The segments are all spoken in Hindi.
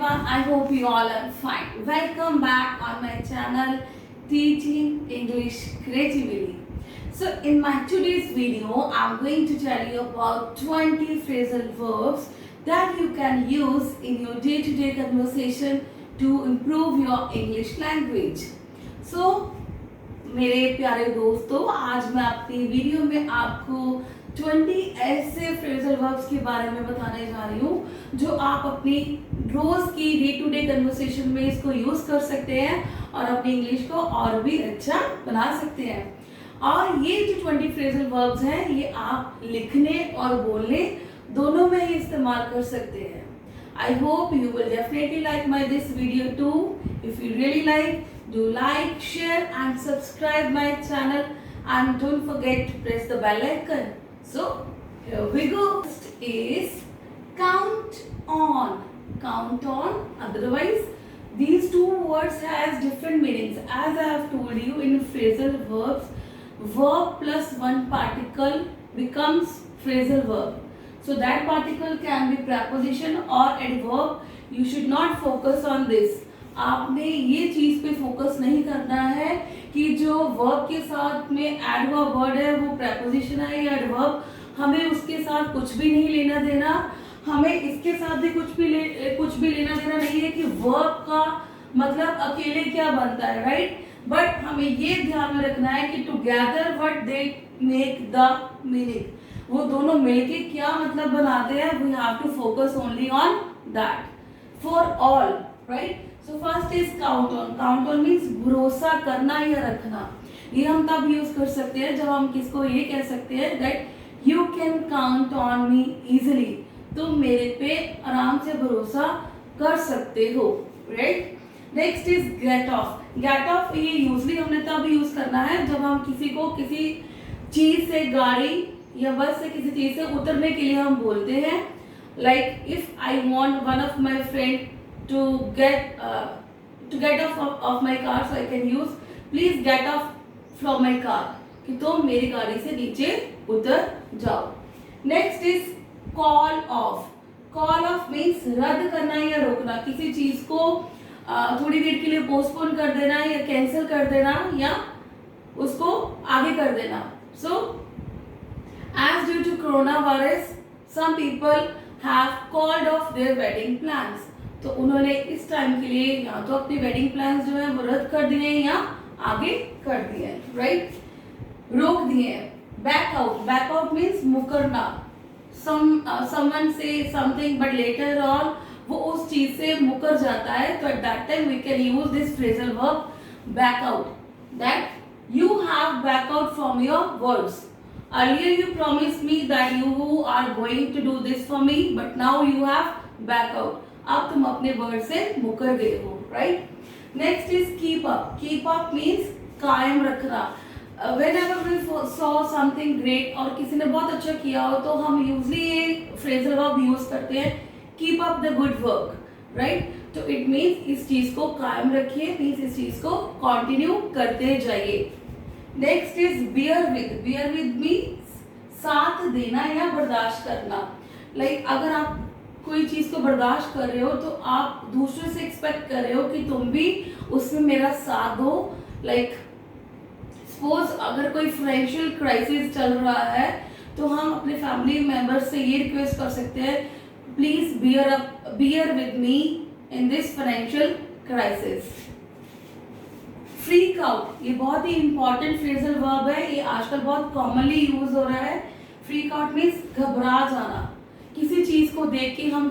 everyone, I hope you all are fine. Welcome back on my channel Teaching English Creatively. So in my today's video, I'm going to tell you about 20 phrasal verbs that you can use in your day-to-day conversation to improve your English language. So मेरे प्यारे दोस्तों, आज मैं अपनी वीडियो में आपको 20 ऐसे फ्रेजल वर्ब्स के बारे में बताने जा रही हूँ जो आप अपनी रोज की डे टू डे कन्वर्सेशन में इसको यूज कर सकते हैं और अपनी इंग्लिश को और भी अच्छा बना सकते हैं। और ये जो 20 फ्रेजल वर्ब्स हैं ये आप लिखने और बोलने दोनों में ही इस्तेमाल कर सकते हैं। I hope you will definitely like this video too. If you really like, do like, share and subscribe my channel and don't forget to press the bell icon. So here we go. First is count on. Count on. Otherwise, these two words has different meanings. As I have told you in phrasal verbs, verb plus one particle becomes phrasal verb. So that particle can be preposition or adverb. You should not focus on this. आपने ये चीज पे फोकस नहीं करना है कि जो वर्ब के साथ में एड हुआ वर्ड है वो preposition है या adverb, हमें उसके साथ कुछ भी नहीं लेना देना। हमें इसके साथ भी कुछ भी लेना देना नहीं है कि वर्ब का मतलब अकेले क्या बनता है, राइट? बट हमें ये ध्यान में रखना है कि together what they make the meaning, वो दोनों मिलके क्या मतलब बनाते हैं। We have to focus only on that for all, right? So first is count on. Count on means भरोसा करना या रखना. ये हम तब यूज कर सकते हैं जब हम किसको ये कह सकते हैं that you can count on me easily, तुम मेरे पे आराम से भरोसा कर सकते हो, right? Next is get off. Get off ये यूजली हमने तब यूज करना है जब हम किसी को किसी चीज से, गाड़ी या बस से किसी चीज से उतरने के लिए हम बोलते हैं. Like if I want one of my friend to get off my car, so I can use please get off from my car, कि तुम मेरी गाड़ी से नीचे उतर जाओ. Next is call off. Call off means रद्द करना या रोकना, किसी चीज को थोड़ी देर के लिए पोस्टपोन कर देना या कैंसिल कर देना या उसको आगे कर देना. सो as due to coronavirus, some people have called off their wedding plans. तो उन्होंने इस टाइम के लिए या तो अपने वेडिंग प्लान्स जो है वो रद्द कर दिए या आगे कर दिए, राइट? रोक दिए. Back out. Back out means मुकरना. someone say something but later on वो उस चीज से मुकर जाता है, तो at that time we can use this phrasal verb back out, that you have back out from your words. Earlier you promised me that you are going to do this for me, but now you have back out. अब तुम अपने वर्ड से मुकर गए हो, right? Next is keep up. Keep up means कायम रखना. Whenever we saw something great और किसी ने बहुत अच्छा किया हो तो हम यूजली ये फ्रेजल वर्ब यूज करते हैं, keep up the good work, right? तो इट मीन्स इस चीज को कायम रखिए, मीन्स इस चीज को कंटिन्यू करते जाइए. Next is bear with. Bear with means साथ देना या बर्दाश्त करना. लाइक अगर आप कोई चीज को बर्दाश्त कर रहे हो तो आप दूसरे से एक्सपेक्ट कर रहे हो कि तुम भी उसमें मेरा साथ दो. लाइक सपोज अगर कोई फाइनेंशियल क्राइसिस चल रहा है तो हम अपने फैमिली मेंबर्स से ये रिक्वेस्ट कर सकते हैं, please bear with me in this financial crisis. Freak out. ये बहुत ही इंपॉर्टेंट फ्रेजल वर्ब है, ये आजकल बहुत कॉमनली यूज हो रहा है. फ्रीक आउट मीन्स घबरा जाना. किसी चीज को देख के हम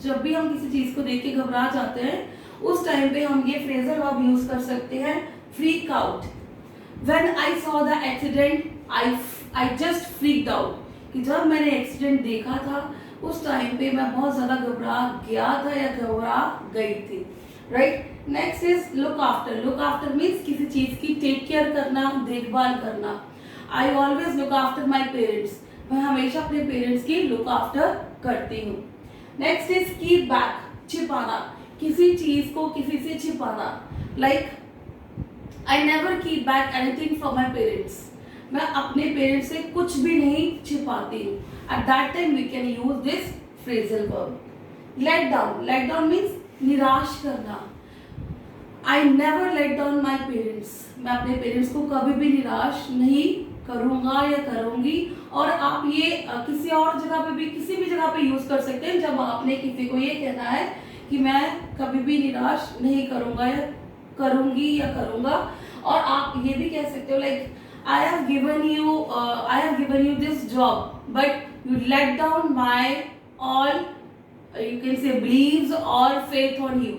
जब भी हम किसी चीज को देख के घबरा जाते हैं उस टाइम पे हम ये फ्रेजल वर्ब यूज कर सकते हैं, freak out. When I saw the accident I just freaked out, कि जब मैंने एक्सीडेंट देखा था उस टाइम पे मैं बहुत ज्यादा घबरा गया था या घबरा गई थी, right? Next is look after. Look after means किसी चीज की टेक केयर करना, देखभाल करना. I always look after my parents. मैं हमेशा अपने पेरेंट्स की लुक आफ्टर करती हूँ. Next is keep back. छिपाना. किसी चीज को किसी से छिपाना. Like I never keep back anything from my parents. मैं अपने पेरेंट्स से कुछ भी नहीं छिपाती हूँ. At that time we can use this phrasal verb. Let down means निराश करना. I never let down my parents. मैं अपने पेरेंट्स को कभी भी निराश नहीं करूँगा या करूँगी. और आप ये किसी और जगह पे भी, किसी भी जगह पे यूज़ कर सकते हैं जब आपने किसी को ये कहना है कि मैं कभी भी निराश नहीं करूँगा या करूँगी या करूँगा. और आप ये भी कह सकते हो like I have given you this job, but you let down my all you can say beliefs or faith on you.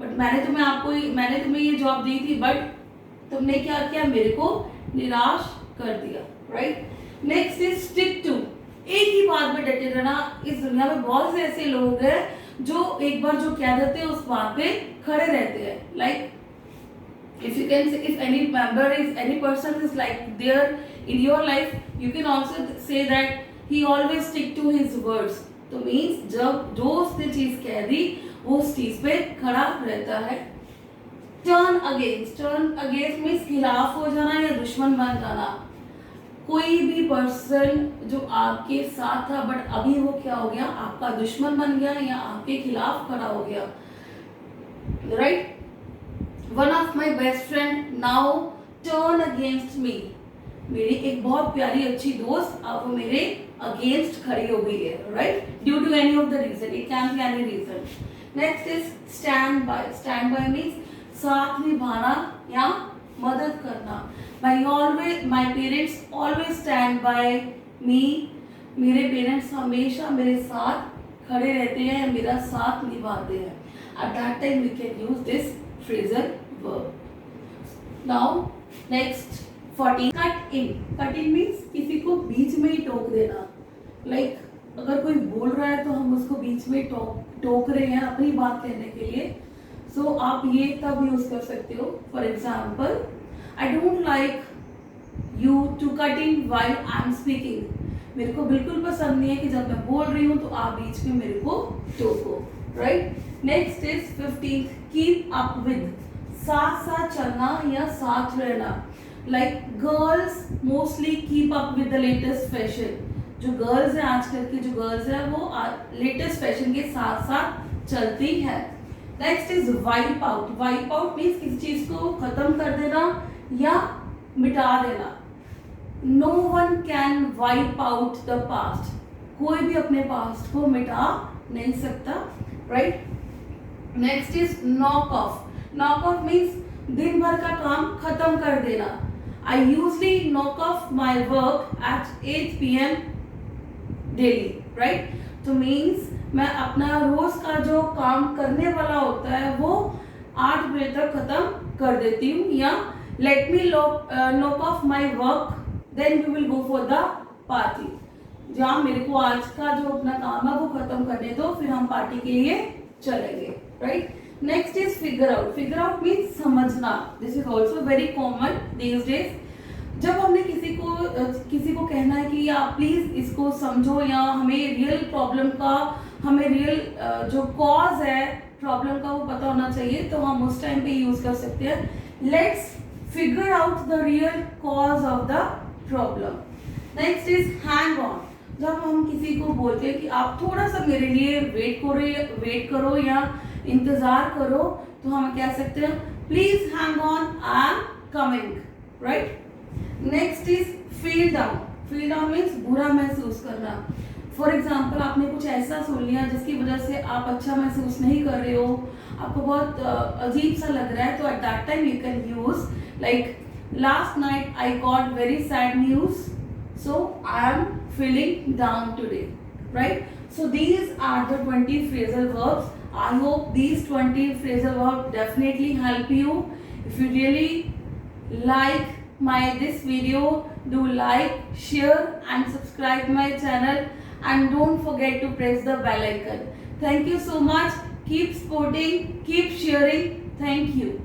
But मैंने तुम्हें ये जॉब दी थी, बट तुमने क्या किया, मेरे को निराश कर दिया. Right. Next is stick to. एक ही बात में डटे रहना. इस दुनिया में बहुत से ऐसे लोग हैं जो एक बार जो कह देते हैं उस बात पे खड़े रहते हैं. Like if you can say, if any person is like there in your life, you can also say that he always stick to his words. तो means जब जो उसने चीज कह दी वो उस चीज पे खड़ा रहता है. टर्न अगेंस्ट मीन्स खिलाफ हो जाना या दुश्मन बन जाना. कोई भी पर्सन जो आपके साथ था बट अभी वो क्या हो गया, आपका दुश्मन बन गया या आपके खिलाफ खड़ा हो गया. Right. One of my best friend now turn against me. मेरी एक बहुत प्यारी अच्छी दोस्त अब वो मेरे अगेंस्ट खड़ी हो गई है. Right. Due to any of the reason. It can be any reason. Next is stand by means साथ निभाना या मदद करना. My parents always stand by me. मेरे पेरेंट्स हमेशा मेरे साथ खड़े रहते हैं, मेरा साथ निभाते हैं. At that time we can use this phrasal verb. Now next 14 cut in means किसी को बीच में ही टोक देना. Like अगर कोई बोल रहा है तो हम उसको बीच में टोक रहे हैं अपनी बात कहने के लिए. So आप ये तब यूज कर सकते हो. For example, I don't like you to cut in while I am speaking. मेरे को बिल्कुल पसंद नहीं है कि जब मैं बोल रही हूँ तो आप बीच में मेरे को टोको. Right. Next is 15th keep up with. साथ साथ चलना या साथ रहना. Like girls mostly keep up with the latest fashion. जो गर्ल्स हैं आजकल की जो गर्ल्स हैं वो लेटेस्ट फैशन के साथ साथ चलती है. Next is wipe out. Wipe out means किसी चीज को खत्म कर देना या मिटा देना. No one can wipe out the past. कोई भी अपने पास्ट को मिटा नहीं सकता. Right. Next is knock off. Knock off means दिन भर का काम खत्म कर देना. I usually knock off my work at 8 PM daily. Right. तो मीन्स मैं अपना रोज का जो काम करने वाला होता है वो 8 बजे तक खत्म कर देती हूँ. या let me knock off my work then we will go for the party. जहाँ मेरे को आज का जो अपना काम है वो खत्म करने दो, फिर हम पार्टी के लिए चलेंगे. Right. Next is figure out. Figure out means समझना. This is also very common these days. जब हमने किसी को कहना है कि या प्लीज इसको समझो या हमें रियल जो कॉज है प्रॉब्लम का वो पता होना चाहिए, तो हम उस टाइम पे यूज कर सकते हैं let's figure out the real cause of the problem. Next is hang on. जब हम किसी को बोलते हैं कि आप थोड़ा सा मेरे लिए वेट करो या इंतजार करो, तो हम क्या सकते हैं, please hang on, I am coming. Right. Next is feel down. Feel down means बुरा महसूस करना. फॉर एग्जाम्पल आपने कुछ ऐसा सुन लिया जिसकी वजह से आप अच्छा महसूस नहीं कर रहे हो, आपको बहुत अजीब सा लग रहा है, तो eight that time you can use like last night I got very sad news, so I am feeling down today. Right. So these are the 20 phrasal verbs. I hope these 20 phrasal verbs definitely help you. If you really like this video, do like, share and subscribe my channel, and don't forget to press the bell icon. Thank you so much. Keep supporting, keep sharing. Thank you.